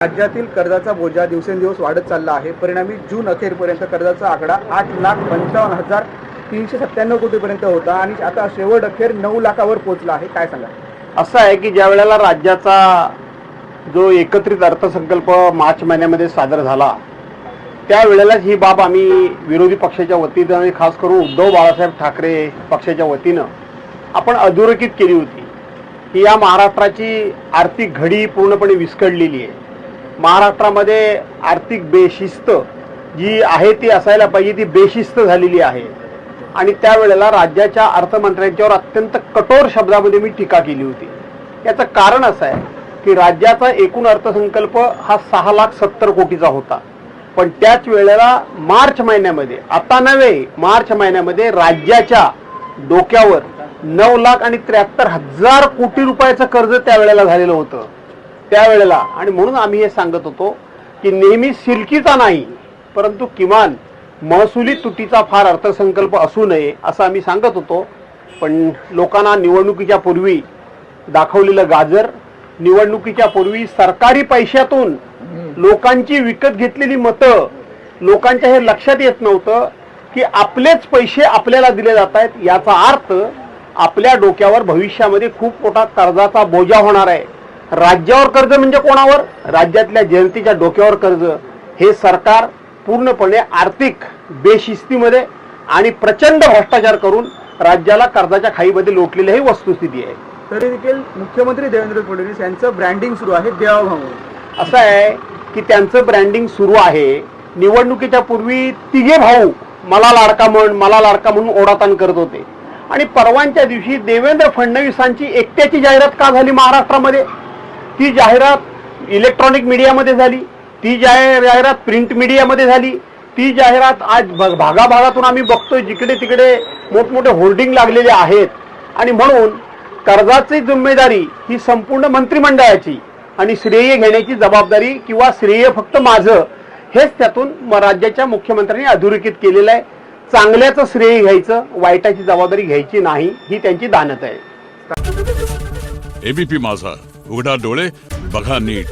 राज्यातील कर्जाचा बोजा दिवसेंदिवस वाढत चालला आहे। परिणामी जून अखेरपर्यंत कर्जाचा आकडा 8,55,397 कोटीपर्यंत होता आणि आता शेवट अखेर 9 लाखावर पोहोचला आहे। काय सांगा? असं आहे की ज्या वेळेला राज्याचा जो एकत्रित अर्थसंकल्प मार्च महिन्यामध्ये सादर झाला त्यावेळेलाच ही बाब आम्ही विरोधी पक्षाच्या वतीने आणि खास करून उद्धव बाळासाहेब ठाकरे पक्षाच्या वतीने आपण अधोरेखित केली होती की या महाराष्ट्राची आर्थिक घडी पूर्णपणे विस्कळलेली आहे। महाराष्ट्रामध्ये आर्थिक बेशिस्त जी आहे ती असायला पाहिजे ती बेशिस्त झालेली आहे आणि त्यावेळेला राज्याच्या अर्थमंत्र्यांच्यावर अत्यंत कठोर शब्दामध्ये मी टीका केली होती। याचं कारण असं आहे की राज्याचा एकूण अर्थसंकल्प हा 6,70,00,000 कोटीचा होता, पण त्याच वेळेला मार्च महिन्यामध्ये आता नव्हे मार्च महिन्यामध्ये राज्याच्या डोक्यावर 9,73,000 कोटी रुपयाचं कर्ज त्यावेळेला झालेलं होतं त्यावेळेला। आणि म्हणून आम्ही हे सांगत होतो की नेहमी सिल्कीचा नाही परंतु किमान महसुली तुटीचा फार अर्थसंकल्प असू नये असं आम्ही सांगत होतो। पण लोकांना निवडणुकीच्या पूर्वी दाखवलेलं गाजर, निवडणुकीच्या पूर्वी सरकारी पैशातून लोकांची विकत घेतलेली मतं लोकांच्या हे लक्षात येत नव्हतं की आपलेच पैसे आपल्याला दिले जात आहेत। याचा अर्थ आपल्या डोक्यावर भविष्यामध्ये खूप मोठा कर्जाचा बोजा होणार आहे। राज्यावर कर्ज म्हणजे कोणावर? राज्यातल्या जनतेच्या डोक्यावर कर्ज। हे सरकार पूर्णपणे आर्थिक बेशिस्तीमध्ये आणि प्रचंड भ्रष्टाचार करून राज्याला कर्जाच्या खाईमध्ये लोटलेली ही वस्तुस्थिती आहे। तरी देखील मुख्यमंत्री देवेंद्र फडणवीस यांचं ब्रँडिंग सुरू आहे देवाभाऊ। असं आहे की त्यांचं ब्रँडिंग सुरू आहे। निवडणुकीच्या पूर्वी तिघे भाऊ मला लाडका म्हणून ओढाताण करत होते आणि परवांच्या दिवशी देवेंद्र फडणवीसांची एकट्याची जाहिरात का झाली महाराष्ट्रामध्ये? ती जाहिरात इलेक्ट्रॉनिक मीडियामध्ये झाली, ती जाहिरात प्रिंट मीडियामध्ये झाली, ती जाहिरात आज भागाभागातून आम्ही बघतोय जिकडे तिकडे मोठमोठे होर्डिंग लागलेले आहेत। आणि म्हणून कर्जाची जिम्मेदारी ही संपूर्ण मंत्रिमंडळाची आणि श्रेय घेण्याची जबाबदारी किंवा श्रेय फक्त माझं हेच त्यातून राज्याच्या मुख्यमंत्र्यांनी अधोरेखित केलेलं आहे। चांगल्याचं श्रेय घ्यायचं, वाईटाची जबाबदारी घ्यायची नाही ही त्यांची दानत आहे। एबीपी माझा, उघडा डोळे बघा नीट।